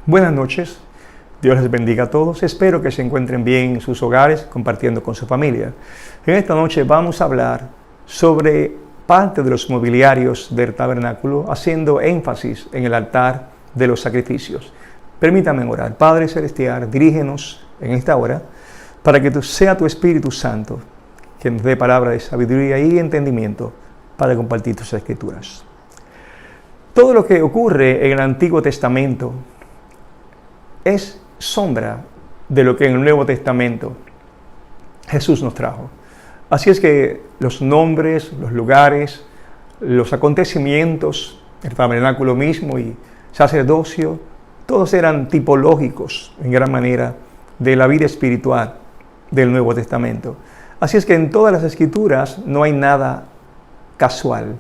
Buenas noches, Dios les bendiga a todos. Espero que se encuentren bien en sus hogares, compartiendo con su familia. En esta noche vamos a hablar sobre parte de los mobiliarios del tabernáculo, haciendo énfasis en el altar de los sacrificios. Permítame orar. Padre Celestial, dirígenos en esta hora para que sea tu Espíritu Santo quien nos dé palabra de sabiduría y entendimiento para compartir tus escrituras. Todo lo que ocurre en el Antiguo Testamento es sombra de lo que en el Nuevo Testamento Jesús nos trajo. Así es que los nombres, los lugares, los acontecimientos, el tabernáculo mismo y sacerdocio, todos eran tipológicos en gran manera de la vida espiritual del Nuevo Testamento. Así es que en todas las Escrituras no hay nada casual.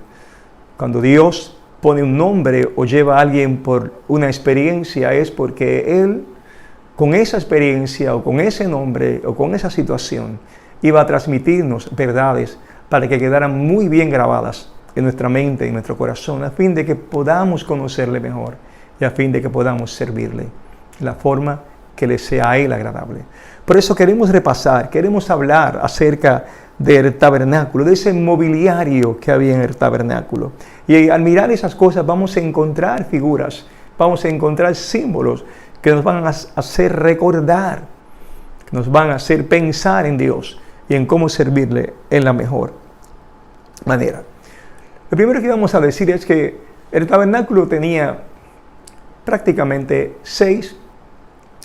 Cuando Dios pone un nombre o lleva a alguien por una experiencia, es porque Él, con esa experiencia o con ese nombre o con esa situación, iba a transmitirnos verdades para que quedaran muy bien grabadas en nuestra mente y en nuestro corazón, a fin de que podamos conocerle mejor y a fin de que podamos servirle de la forma que le sea a Él agradable. Por eso queremos repasar, queremos hablar acerca del tabernáculo, de ese mobiliario que había en el tabernáculo. Y al mirar esas cosas vamos a encontrar figuras, vamos a encontrar símbolos que nos van a hacer recordar, que nos van a hacer pensar en Dios y en cómo servirle en la mejor manera. Lo primero que vamos a decir es que el tabernáculo tenía prácticamente 6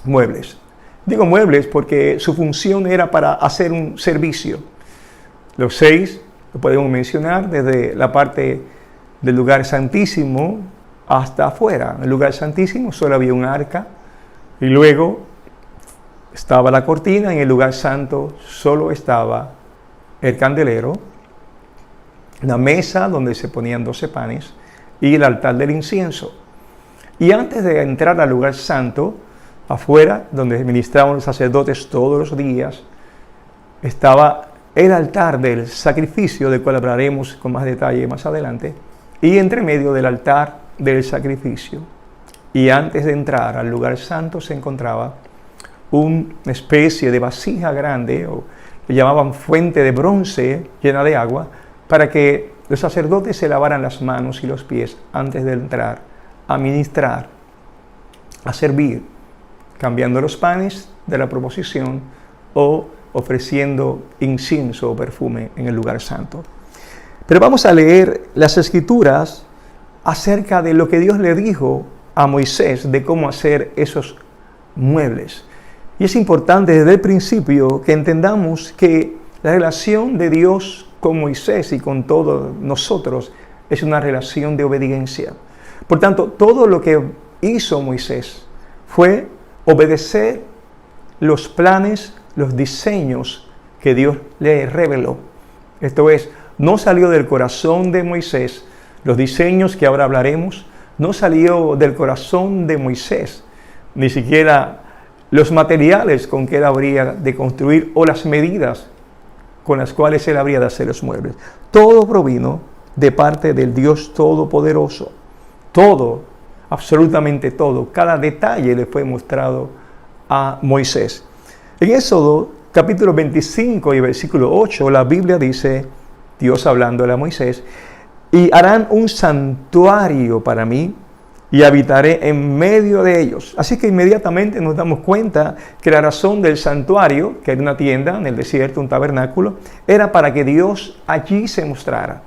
muebles. Digo muebles porque su función era para hacer un servicio. Los 6 lo podemos mencionar desde la parte del lugar santísimo hasta afuera. En el lugar santísimo solo había un arca y luego estaba la cortina. En el lugar santo solo estaba el candelero, la mesa donde se ponían 12 panes y el altar del incienso. Y antes de entrar al lugar santo, afuera, donde ministraban los sacerdotes todos los días, estaba el altar del sacrificio, del cual hablaremos con más detalle más adelante, y entre medio del altar del sacrificio y antes de entrar al lugar santo se encontraba una especie de vasija grande, o le llamaban fuente de bronce llena de agua, para que los sacerdotes se lavaran las manos y los pies antes de entrar a ministrar, a servir, cambiando los panes de la proposición o ofreciendo incienso o perfume en el lugar santo. Pero vamos a leer las Escrituras acerca de lo que Dios le dijo a Moisés de cómo hacer esos muebles. Y es importante desde el principio que entendamos que la relación de Dios con Moisés y con todos nosotros es una relación de obediencia. Por tanto, todo lo que hizo Moisés fue obedecer los planes, los diseños que Dios le reveló. Esto es, no salió del corazón de Moisés. Los diseños que ahora hablaremos no salió del corazón de Moisés, ni siquiera los materiales con que él habría de construir o las medidas con las cuales él habría de hacer los muebles. Todo provino de parte del Dios Todopoderoso. Todo, absolutamente todo, cada detalle le fue mostrado a Moisés. En Éxodo, capítulo 25 y versículo 8, la Biblia dice, Dios hablándole a Moisés, y harán un santuario para mí y habitaré en medio de ellos. Así que inmediatamente nos damos cuenta que la razón del santuario, que era una tienda en el desierto, un tabernáculo, era para que Dios allí se mostrara,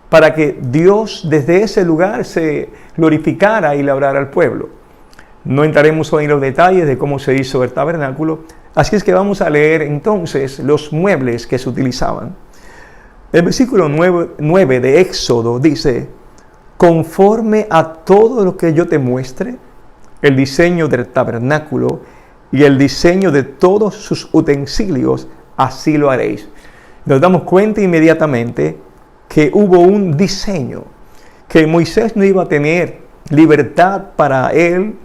para que Dios desde ese lugar se glorificara y le hablara al pueblo. No entraremos hoy en los detalles de cómo se hizo el tabernáculo, así es que vamos a leer entonces los muebles que se utilizaban. El versículo 9 de Éxodo dice, conforme a todo lo que yo te muestre, el diseño del tabernáculo y el diseño de todos sus utensilios, así lo haréis. Nos damos cuenta inmediatamente que hubo un diseño, que Moisés no iba a tener libertad para él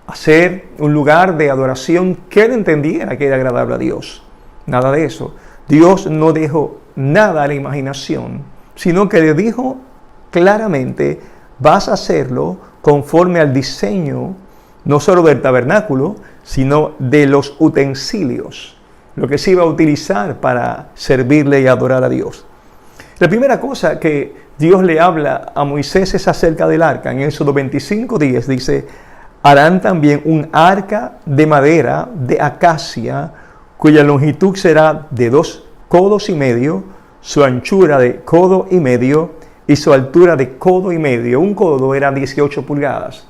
hacer un lugar de adoración que él entendiera que era agradable a Dios. Nada de eso. Dios no dejó nada a la imaginación, sino que le dijo claramente, vas a hacerlo conforme al diseño, no solo del tabernáculo, sino de los utensilios, lo que se iba a utilizar para servirle y adorar a Dios. La primera cosa que Dios le habla a Moisés es acerca del arca. En Éxodo 25:10 dice: harán también un arca de madera de acacia, cuya longitud será de 2 codos y medio, su anchura de codo y medio y su altura de codo y medio. Un codo era 18 pulgadas.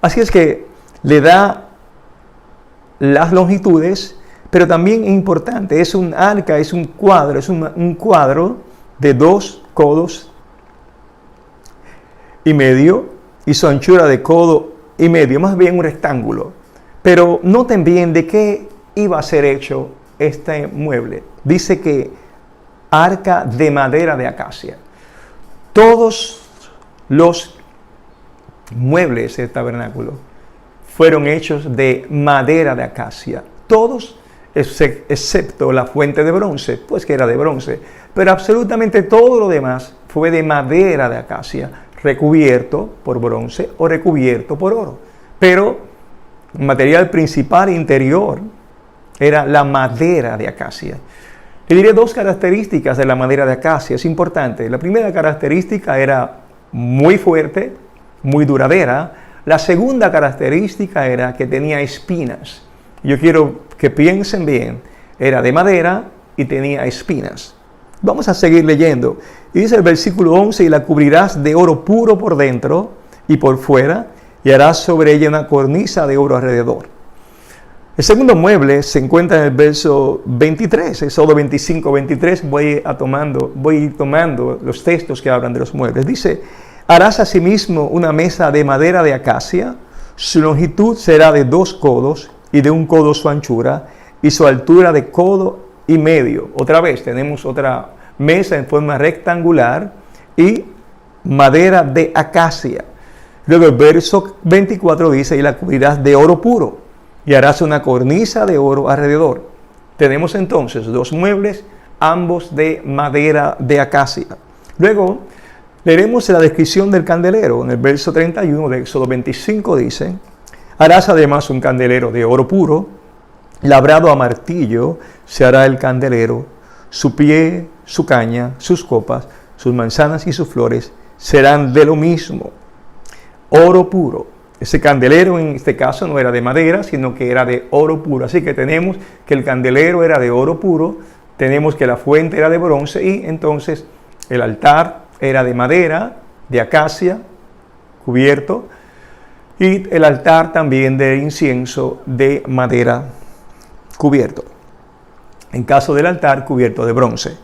Así es que le da las longitudes, pero también es importante, es un arca, es un cuadro de 2 codos y medio y su anchura de codo y medio, más bien un rectángulo. Pero noten bien de qué iba a ser hecho este mueble. Dice que arca de madera de acacia. Todos los muebles del tabernáculo fueron hechos de madera de acacia. Todos, excepto la fuente de bronce, pues que era de bronce. Pero absolutamente todo lo demás fue de madera de acacia, recubierto por bronce o recubierto por oro. Pero el material principal interior era la madera de acacia. Le diré 2 características de la madera de acacia, es importante. La primera característica era muy fuerte, muy duradera. La segunda característica era que tenía espinas. Yo quiero que piensen bien, era de madera y tenía espinas. Vamos a seguir leyendo. Y dice el versículo 11: y la cubrirás de oro puro por dentro y por fuera, y harás sobre ella una cornisa de oro alrededor. El segundo mueble se encuentra en el verso 23, Éxodo 25:23. Voy tomando los textos que hablan de los muebles. Dice: harás asimismo una mesa de madera de acacia, su longitud será de 2 codos y de 1 codo su anchura, y su altura de codo y medio. Otra vez tenemos otra mesa en forma rectangular y madera de acacia. Luego el verso 24 dice: y la cubrirás de oro puro y harás una cornisa de oro alrededor. Tenemos entonces 2 muebles, ambos de madera de acacia. Luego leeremos la descripción del candelero. En el verso 31 de Éxodo 25 dice: harás además un candelero de oro puro, labrado a martillo se hará el candelero, su pie, su caña, sus copas, sus manzanas y sus flores serán de lo mismo. Oro puro. Ese candelero en este caso no era de madera, sino que era de oro puro. Así que tenemos que el candelero era de oro puro, tenemos que la fuente era de bronce y entonces el altar era de madera, de acacia, cubierto, y el altar también de incienso de madera cubierto. En caso del altar, cubierto de bronce.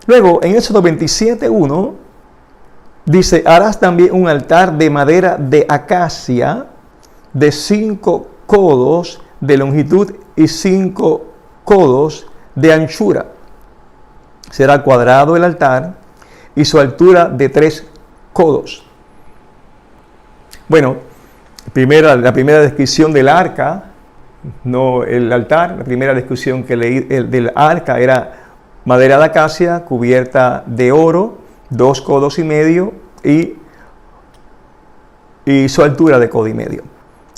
Luego, en Éxodo 27:1, dice: harás también un altar de madera de acacia de 5 codos de longitud y 5 codos de anchura. Será cuadrado el altar y su altura de 3 codos. Bueno, la primera descripción del arca, no el altar, la primera descripción que leí del arca era madera de acacia cubierta de oro, 2 codos y medio y su altura de codo y medio.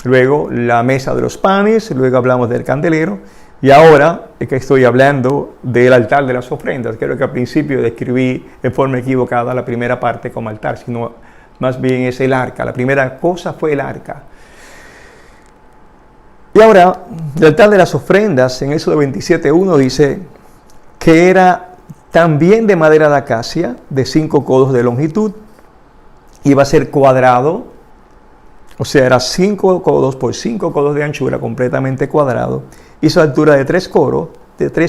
Luego la mesa de los panes, luego hablamos del candelero y ahora es que estoy hablando del altar de las ofrendas. Creo que al principio describí en forma equivocada la primera parte como altar, sino más bien es el arca. La primera cosa fue el arca. Y ahora, el altar de las ofrendas, en Éxodo 27:1 dice que era también de madera de acacia, de 5 codos de longitud, iba a ser cuadrado, o sea, era 5 codos por 5 codos de anchura, completamente cuadrado, y su altura de 3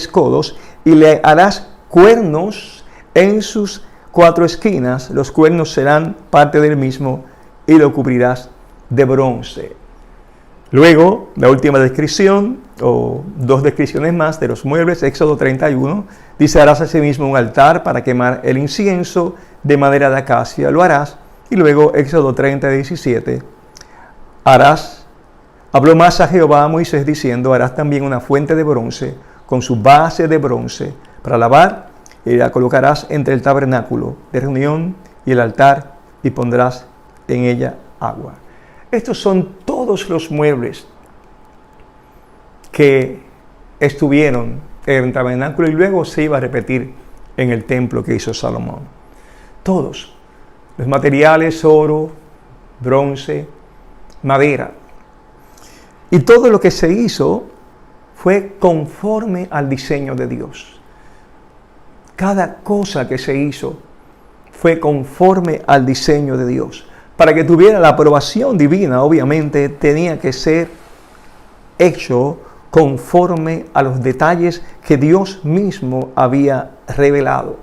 codos, y le harás cuernos en sus 4 esquinas, los cuernos serán parte del mismo, y lo cubrirás de bronce. Luego, la última descripción, o 2 descripciones más de los muebles, Éxodo 31, dice: harás asimismo un altar para quemar el incienso de madera de acacia, lo harás. Y luego, Éxodo 30:17, habló más a Jehová a Moisés diciendo: harás también una fuente de bronce con su base de bronce para lavar, y la colocarás entre el tabernáculo de reunión y el altar, y pondrás en ella agua. Estos son todos los muebles que estuvieron en el tabernáculo y luego se iba a repetir en el templo que hizo Salomón. Todos los materiales, oro, bronce, madera. Y todo lo que se hizo fue conforme al diseño de Dios. Cada cosa que se hizo fue conforme al diseño de Dios. Para que tuviera la aprobación divina, obviamente, tenía que ser hecho conforme a los detalles que Dios mismo había revelado.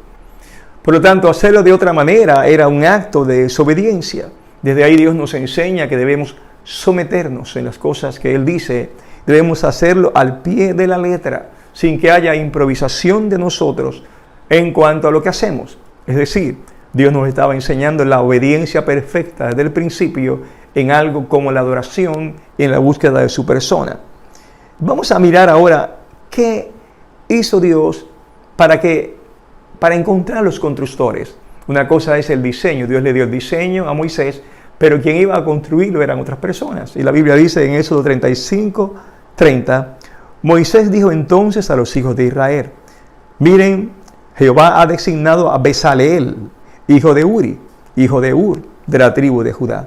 Por lo tanto, hacerlo de otra manera era un acto de desobediencia. Desde ahí Dios nos enseña que debemos someternos en las cosas que Él dice. Debemos hacerlo al pie de la letra, sin que haya improvisación de nosotros en cuanto a lo que hacemos. Es decir, Dios nos estaba enseñando la obediencia perfecta desde el principio en algo como la adoración y en la búsqueda de su persona. Vamos a mirar ahora qué hizo Dios para encontrar los constructores. Una cosa es el diseño. Dios le dio el diseño a Moisés, pero quien iba a construirlo eran otras personas. Y la Biblia dice en Éxodo 35:30, Moisés dijo entonces a los hijos de Israel: miren, Jehová ha designado a Bezaleel, hijo de Uri, hijo de Ur, de la tribu de Judá.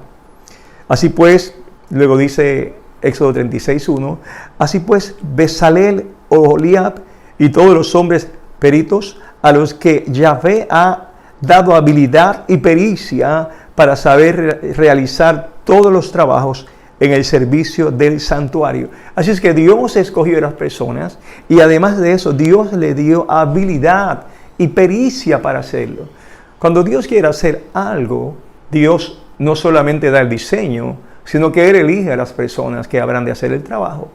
Así pues, luego dice Éxodo 36:1, así pues, Bezaleel, Oholiab y todos los hombres peritos a los que Yahvé ha dado habilidad y pericia para saber realizar todos los trabajos en el servicio del santuario. Así es que Dios escogió a las personas y además de eso, Dios le dio habilidad y pericia para hacerlo. Cuando Dios quiere hacer algo, Dios no solamente da el diseño, sino que Él elige a las personas que habrán de hacer el trabajo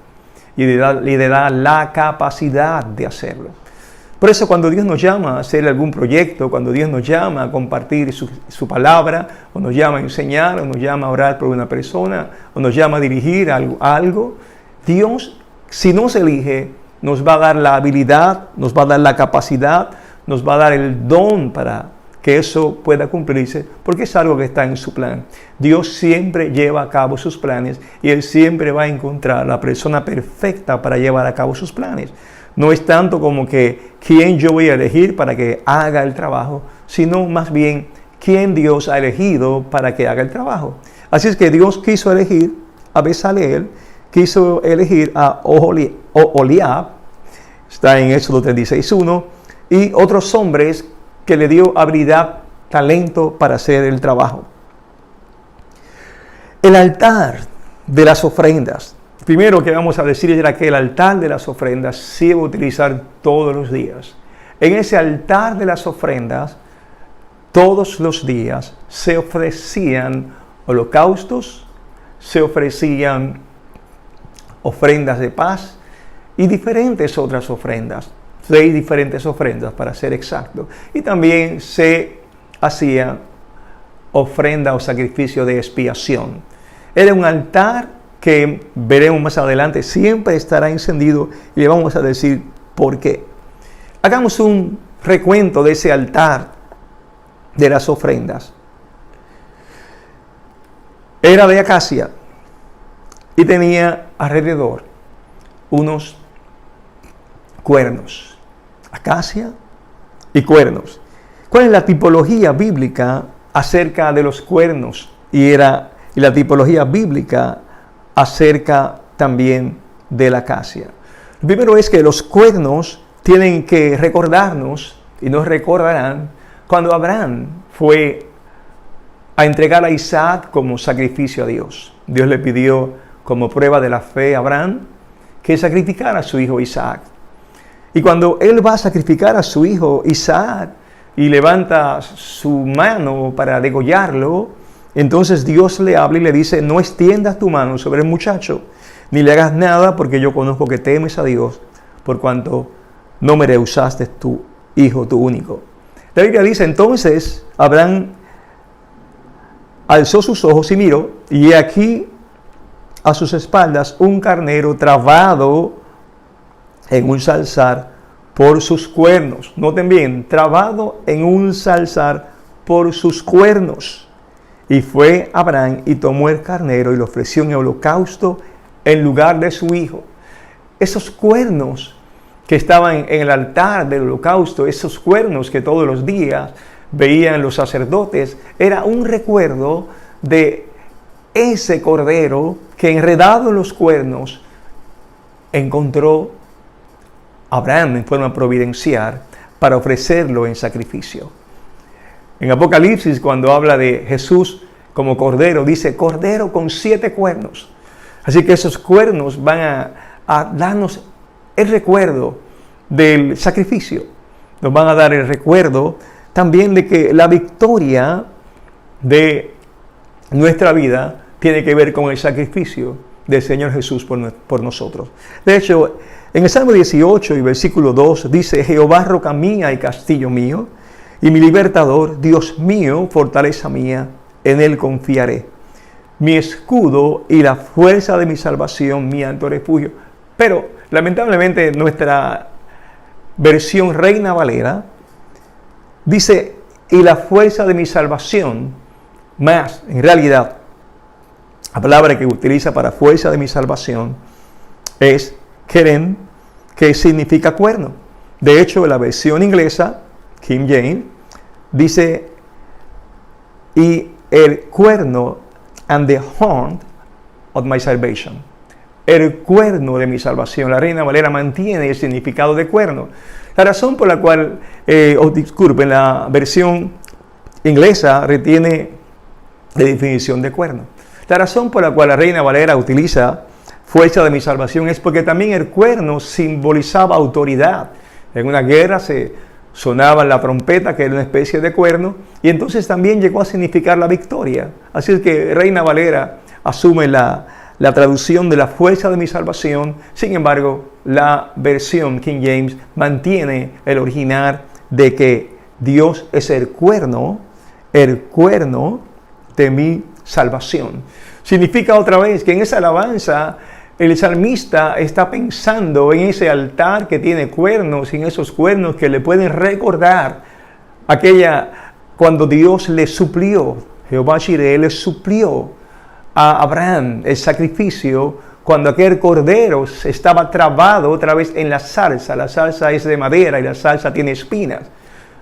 y le da la capacidad de hacerlo. Por eso cuando Dios nos llama a hacer algún proyecto, cuando Dios nos llama a compartir su palabra, o nos llama a enseñar, o nos llama a orar por una persona, o nos llama a dirigir algo, Dios, si nos elige, nos va a dar la habilidad, nos va a dar la capacidad, nos va a dar el don para que eso pueda cumplirse, porque es algo que está en su plan. Dios siempre lleva a cabo sus planes y Él siempre va a encontrar la persona perfecta para llevar a cabo sus planes. No es tanto como que quién yo voy a elegir para que haga el trabajo, sino más bien quién Dios ha elegido para que haga el trabajo. Así es que Dios quiso elegir a Bezaleel, quiso elegir a Oholiab, está en Éxodo 36:1, y otros hombres que le dio habilidad, talento para hacer el trabajo. El altar de las ofrendas. Primero que vamos a decir era que el altar de las ofrendas se iba a utilizar todos los días. En ese altar de las ofrendas, todos los días se ofrecían holocaustos, se ofrecían ofrendas de paz y diferentes otras ofrendas. 6 diferentes ofrendas para ser exacto. Y también se hacía ofrenda o sacrificio de expiación. Era un altar que veremos más adelante, siempre estará encendido y le vamos a decir por qué. Hagamos un recuento de ese altar de las ofrendas. Era de acacia y tenía alrededor unos cuernos. Acacia y cuernos. ¿Cuál es la tipología bíblica acerca de los cuernos? Y la tipología bíblica acerca también de la acacia. Lo primero es que los cuernos tienen que recordarnos, y nos recordarán, cuando Abraham fue a entregar a Isaac como sacrificio a Dios. Dios le pidió como prueba de la fe a Abraham que sacrificara a su hijo Isaac. Y cuando él va a sacrificar a su hijo Isaac y levanta su mano para degollarlo, entonces Dios le habla y le dice: no extiendas tu mano sobre el muchacho, ni le hagas nada, porque yo conozco que temes a Dios, por cuanto no me rehusaste tu hijo, tu único. La Biblia dice: entonces Abraham alzó sus ojos y miró, y he aquí a sus espaldas un carnero trabado en un zarzal por sus cuernos. Noten bien, trabado en un zarzal por sus cuernos. Y fue Abraham y tomó el carnero y lo ofreció en holocausto en lugar de su hijo. Esos cuernos que estaban en el altar del holocausto, esos cuernos que todos los días veían los sacerdotes, era un recuerdo de ese cordero que enredado en los cuernos encontró Abraham en forma providencial para ofrecerlo en sacrificio. En Apocalipsis, cuando habla de Jesús como cordero, dice cordero con 7 cuernos. Así que esos cuernos van a darnos el recuerdo del sacrificio. Nos van a dar el recuerdo también de que la victoria de nuestra vida tiene que ver con el sacrificio del Señor Jesús por nosotros. De hecho, en el Salmo 18 y versículo 2 dice: Jehová, roca mía y castillo mío, y mi libertador, Dios mío, fortaleza mía, en él confiaré. Mi escudo y la fuerza de mi salvación, mi alto refugio. Pero, lamentablemente, nuestra versión Reina Valera dice: y la fuerza de mi salvación, más, en realidad, la palabra que utiliza para fuerza de mi salvación es keren, que significa cuerno. De hecho, la versión inglesa, King James, dice: y el cuerno and the horn of my salvation. El cuerno de mi salvación. La Reina Valera mantiene el significado de cuerno. La razón por la cual, disculpen, la versión inglesa retiene la definición de cuerno. La razón por la cual la Reina Valera utiliza fuerza de mi salvación es porque también el cuerno simbolizaba autoridad. En una guerra se sonaba la trompeta, que era una especie de cuerno, y entonces también llegó a significar la victoria. Así es que Reina Valera asume la traducción de la fuerza de mi salvación. Sin embargo, la versión King James mantiene el original de que Dios es el cuerno de mi salvación. Significa otra vez que en esa alabanza el salmista está pensando en ese altar que tiene cuernos, y en esos cuernos que le pueden recordar cuando Dios le suplió, Jehová Jireh le suplió a Abraham el sacrificio cuando aquel cordero estaba trabado otra vez en la zarza. La zarza es de madera y la zarza tiene espinas.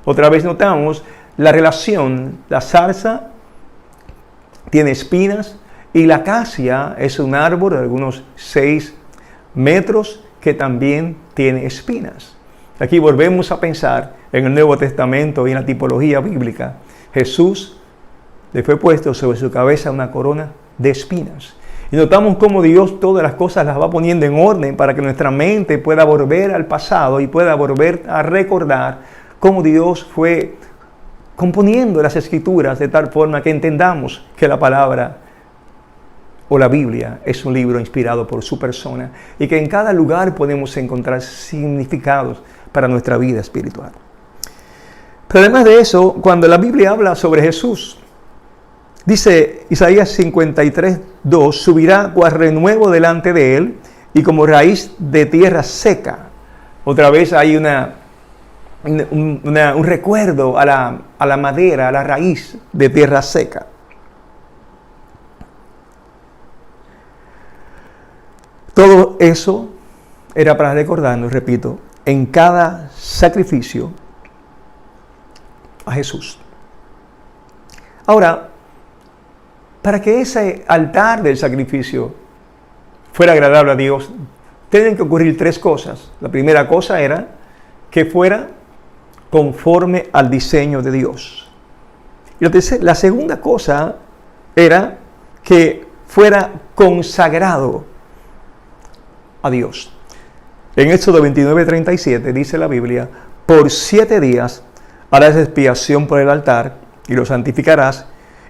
Otra vez notamos la relación. La zarza tiene espinas y la acacia es un árbol de algunos 6 metros que también tiene espinas. Aquí volvemos a pensar en el Nuevo Testamento y en la tipología bíblica. Jesús le fue puesto sobre su cabeza una corona de espinas. Y notamos cómo Dios todas las cosas las va poniendo en orden para que nuestra mente pueda volver al pasado y pueda volver a recordar cómo Dios fue componiendo las Escrituras de tal forma que entendamos que la palabra o la Biblia es un libro inspirado por su persona y que en cada lugar podemos encontrar significados para nuestra vida espiritual. Pero además de eso, cuando la Biblia habla sobre Jesús, dice Isaías 53:2, subirá cual renuevo delante de él y como raíz de tierra seca. Otra vez hay un recuerdo a la madera, a la raíz de tierra seca. Todo eso era para recordarnos, repito, en cada sacrificio a Jesús. Ahora, para que ese altar del sacrificio fuera agradable a Dios, tienen que ocurrir 3 cosas. La primera cosa era que fuera conforme al diseño de Dios. Y la segunda cosa era que fuera consagrado a Dios. En Éxodo 29:37 dice la Biblia: por 7 días harás expiación por el altar y lo santificarás,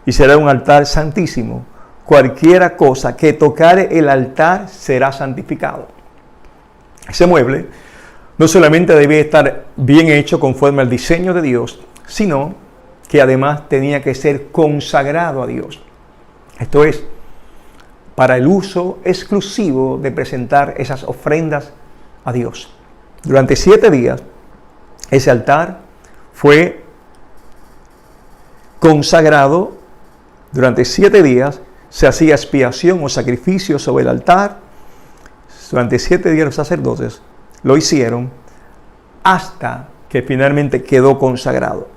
y será un altar santísimo. Cualquiera cosa que tocare el altar será santificado. Ese mueble no solamente debía estar bien hecho conforme al diseño de Dios, sino que además tenía que ser consagrado a Dios. Esto es, para el uso exclusivo de presentar esas ofrendas a Dios. Durante 7 días, ese altar fue consagrado Durante 7 días se hacía expiación o sacrificio sobre el altar. Durante 7 días los sacerdotes lo hicieron hasta que finalmente quedó consagrado.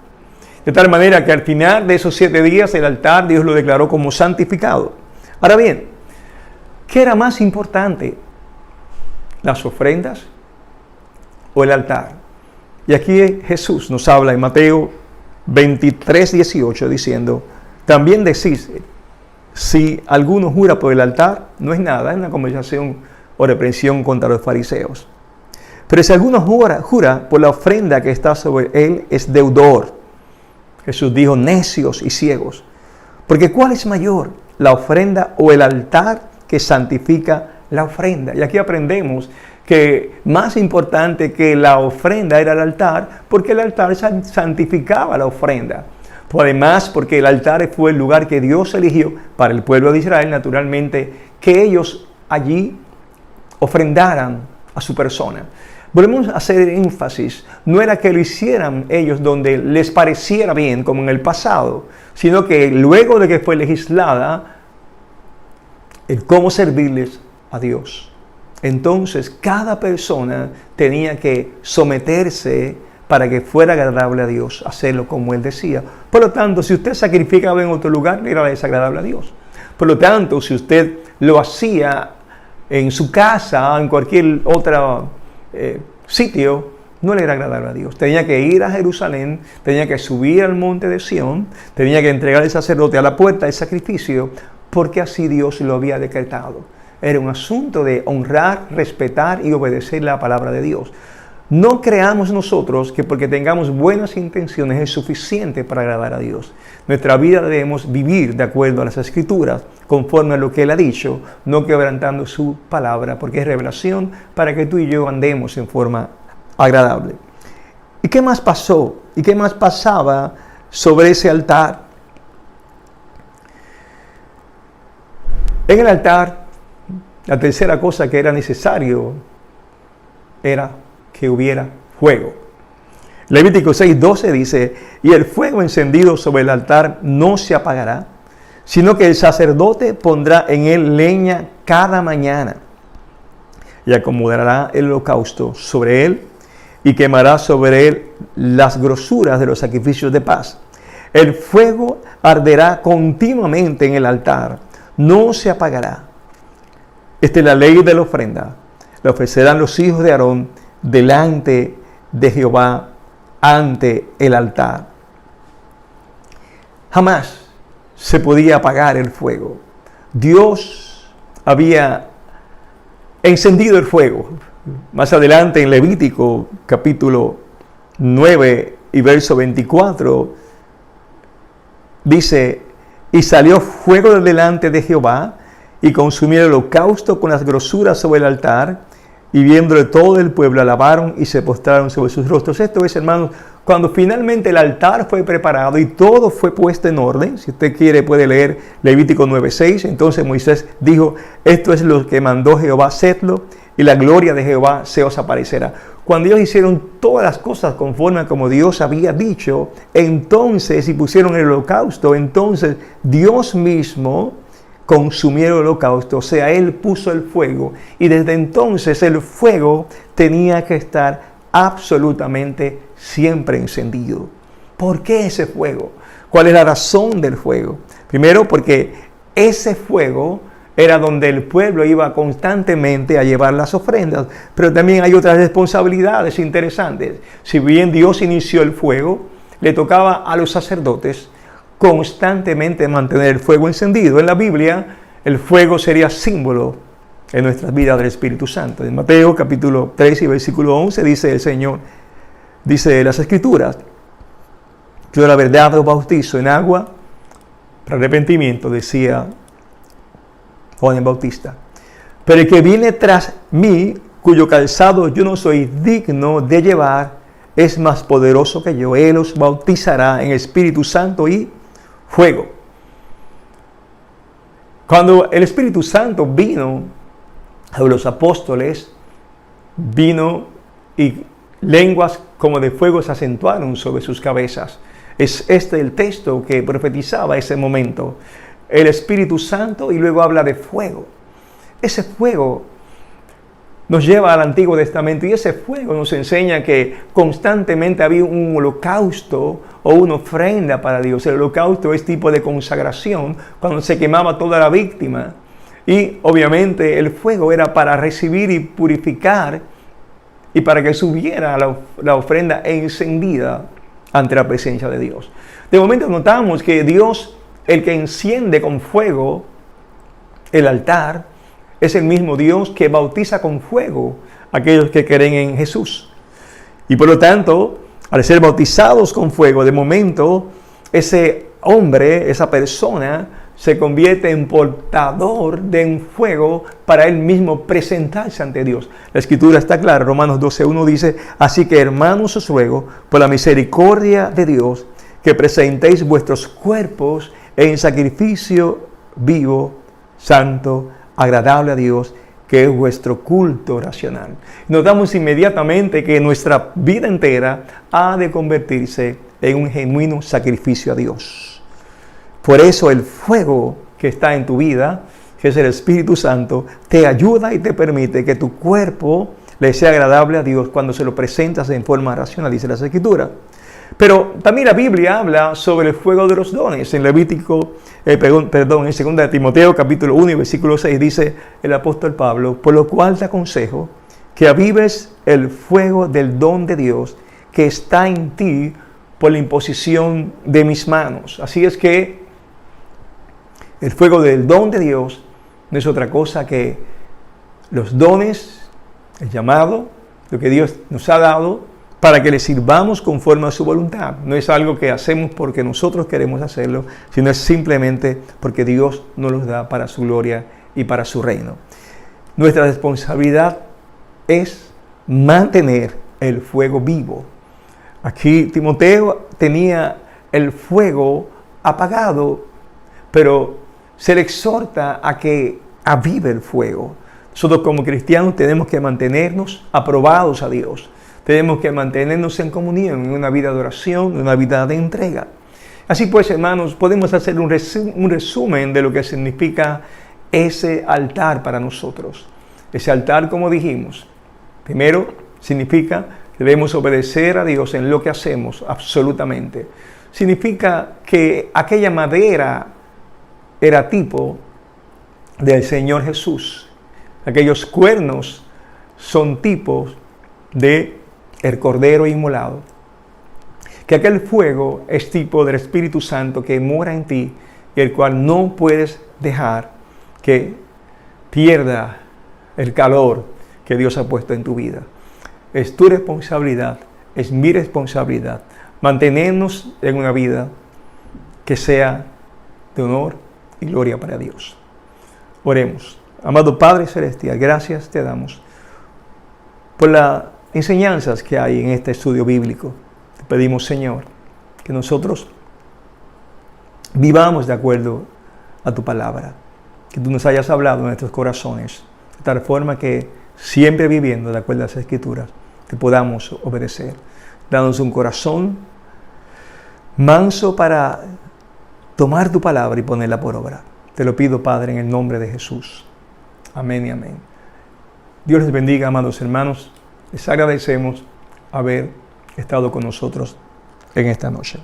De tal manera que al final de esos 7 días el altar Dios lo declaró como santificado. Ahora bien, ¿qué era más importante? ¿Las ofrendas o el altar? Y aquí Jesús nos habla en Mateo 23:18 diciendo: también decís, si alguno jura por el altar, no es nada, es una conversación o reprensión contra los fariseos. Pero si alguno jura por la ofrenda que está sobre él, es deudor. Jesús dijo: necios y ciegos. Porque ¿cuál es mayor, la ofrenda o el altar que santifica la ofrenda? Y aquí aprendemos que más importante que la ofrenda era el altar, porque el altar santificaba la ofrenda. Además, porque el altar fue el lugar que Dios eligió para el pueblo de Israel, naturalmente, que ellos allí ofrendaran a su persona. Volvemos a hacer énfasis, no era que lo hicieran ellos donde les pareciera bien, como en el pasado, sino que luego de que fue legislada el cómo servirles a Dios. Entonces, cada persona tenía que someterse para que fuera agradable a Dios, hacerlo como Él decía. Por lo tanto, si usted sacrificaba en otro lugar, le era desagradable a Dios. Por lo tanto, si usted lo hacía en su casa, en cualquier otro sitio, no le era agradable a Dios. Tenía que ir a Jerusalén, tenía que subir al monte de Sión, tenía que entregar al sacerdote a la puerta del sacrificio, porque así Dios lo había decretado. Era un asunto de honrar, respetar y obedecer la palabra de Dios. No creamos nosotros que porque tengamos buenas intenciones es suficiente para agradar a Dios. Nuestra vida debemos vivir de acuerdo a las Escrituras, conforme a lo que Él ha dicho, no quebrantando su palabra, porque es revelación para que tú y yo andemos en forma agradable. ¿Y qué más pasó? ¿Y qué más pasaba sobre ese altar? En el altar, la tercera cosa que era necesario era que hubiera fuego. Levítico 6:12 dice: y el fuego encendido sobre el altar no se apagará, sino que el sacerdote pondrá en él leña cada mañana y acomodará el holocausto sobre él y quemará sobre él las grosuras de los sacrificios de paz. El fuego arderá continuamente en el altar, no se apagará. Esta es la ley de la ofrenda. La ofrecerán los hijos de Aarón delante de Jehová ante el altar. Jamás se podía apagar el fuego. Dios había encendido el fuego. Más adelante en Levítico capítulo 9 y verso 24 dice: y salió fuego delante de Jehová y consumió el holocausto con las grosuras sobre el altar, y viéndole todo el pueblo alabaron y se postraron sobre sus rostros. Esto es, hermanos, cuando finalmente el altar fue preparado y todo fue puesto en orden. Si usted quiere puede leer Levítico 9:6. Entonces Moisés dijo: esto es lo que mandó Jehová, hacedlo, y la gloria de Jehová se os aparecerá. Cuando ellos hicieron todas las cosas conforme a como Dios había dicho, entonces, y pusieron el holocausto, entonces Dios mismo consumió el holocausto, o sea, Él puso el fuego, y desde entonces el fuego tenía que estar absolutamente siempre encendido. ¿Por qué ese fuego? ¿Cuál es la razón del fuego? Primero, porque ese fuego era donde el pueblo iba constantemente a llevar las ofrendas, pero también hay otras responsabilidades interesantes. Si bien Dios inició el fuego, le tocaba a los sacerdotes constantemente mantener el fuego encendido. En la Biblia, el fuego sería símbolo en nuestras vidas del Espíritu Santo. En Mateo capítulo 3 y versículo 11 dice el Señor, dice las Escrituras: yo la verdad os bautizo en agua para arrepentimiento, decía Juan el Bautista, pero el que viene tras mí, cuyo calzado yo no soy digno de llevar, es más poderoso que yo. Él os bautizará en Espíritu Santo y fuego. Cuando el Espíritu Santo vino a los apóstoles, vino y lenguas como de fuego se acentuaron sobre sus cabezas. Es este el texto que profetizaba ese momento. El Espíritu Santo, y luego habla de fuego. Ese fuego nos lleva al Antiguo Testamento, y ese fuego nos enseña que constantemente había un holocausto o una ofrenda para Dios. El holocausto es tipo de consagración, cuando se quemaba toda la víctima. Y obviamente el fuego era para recibir y purificar, y para que subiera la ofrenda encendida ante la presencia de Dios. De momento notamos que Dios, el que enciende con fuego el altar, es el mismo Dios que bautiza con fuego a aquellos que creen en Jesús. Y por lo tanto, al ser bautizados con fuego, de momento, ese hombre, esa persona, se convierte en portador de un fuego para él mismo presentarse ante Dios. La Escritura está clara, Romanos 12:1 dice: así que, hermanos, os ruego, por la misericordia de Dios, que presentéis vuestros cuerpos en sacrificio vivo, santo, agradable a Dios, que es vuestro culto racional. Notamos inmediatamente que nuestra vida entera ha de convertirse en un genuino sacrificio a Dios. Por eso el fuego que está en tu vida, que es el Espíritu Santo, te ayuda y te permite que tu cuerpo le sea agradable a Dios cuando se lo presentas en forma racional, dice la Escritura. Pero también la Biblia habla sobre el fuego de los dones. En en 2 de Timoteo capítulo 1 y versículo 6 dice el apóstol Pablo: por lo cual te aconsejo que avives el fuego del don de Dios que está en ti por la imposición de mis manos. Así es que el fuego del don de Dios no es otra cosa que los dones, el llamado, lo que Dios nos ha dado para que le sirvamos conforme a su voluntad. No es algo que hacemos porque nosotros queremos hacerlo, sino es simplemente porque Dios nos los da para su gloria y para su reino. Nuestra responsabilidad es mantener el fuego vivo. Aquí Timoteo tenía el fuego apagado, pero se le exhorta a que avive el fuego. Nosotros como cristianos tenemos que mantenernos aprobados a Dios. Tenemos que mantenernos en comunión, en una vida de oración, en una vida de entrega. Así pues, hermanos, podemos hacer un resumen de lo que significa ese altar para nosotros. Ese altar, como dijimos, primero significa que debemos obedecer a Dios en lo que hacemos, absolutamente. Significa que aquella madera era tipo del Señor Jesús. Aquellos cuernos son tipos de el Cordero inmolado. Que aquel fuego es tipo del Espíritu Santo que mora en ti y el cual no puedes dejar que pierda el calor que Dios ha puesto en tu vida. Es tu responsabilidad, es mi responsabilidad, mantenernos en una vida que sea de honor y gloria para Dios. Oremos. Amado Padre Celestial, gracias te damos por las enseñanzas que hay en este estudio bíblico. Te pedimos, Señor, que nosotros vivamos de acuerdo a tu palabra, que tú nos hayas hablado en nuestros corazones, de tal forma que siempre viviendo de acuerdo a las Escrituras, te podamos obedecer. Danos un corazón manso para tomar tu palabra y ponerla por obra. Te lo pido, Padre, en el nombre de Jesús. Amén y amén. Dios les bendiga, amados hermanos. Les agradecemos haber estado con nosotros en esta noche.